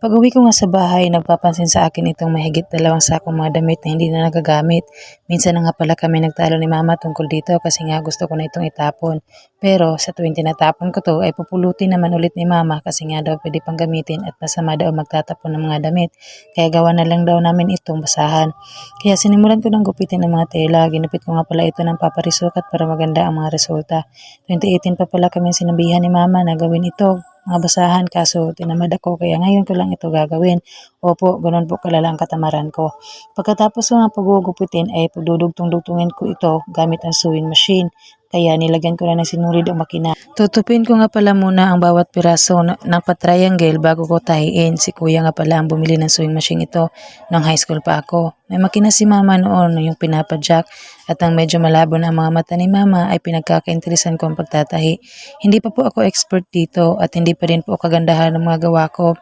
Pag-uwi ko nga sa bahay, nagpapansin sa akin itong mahigit 2 sakong mga damit na hindi na nagagamit. Minsan na nga pala kami nagtalo ni mama tungkol dito kasi nga gusto ko na itong itapon. Pero sa tuwing tinatapon ko to ay pupulutin naman ulit ni mama kasi nga daw pwede pang gamitin at masama daw magtatapon ng mga damit. Kaya gawa na lang daw namin itong basahan. Kaya sinimulan ko ng gupitin ng mga tela. Ginupit ko nga pala ito ng paparisukat para maganda ang mga resulta. 2018 pa pala kami sinabihan ni mama na gawin ito mga basahan kaso tinamad ako kaya ngayon ko lang ito gagawin. Opo, ganun po kalala ang katamaran ko. Pagkatapos ko nga paggugupitin ay pagdudugtong-dugtungin ko ito gamit ang sewing machine. Kaya nilagyan ko na ng sinulid ang makina. Tutupin ko nga pala muna ang bawat piraso ng patriangle bago ko tahiin. Si kuya nga pala ang bumili ng sewing machine ito nung high school pa ako. May makina si mama noon yung pinapadyak at ang medyo malabo na ang mga mata ni mama ay pinagkakainteresan ko ang pagtatahi. Hindi pa po ako expert dito at hindi pa rin po kagandahan ng mga gawa ko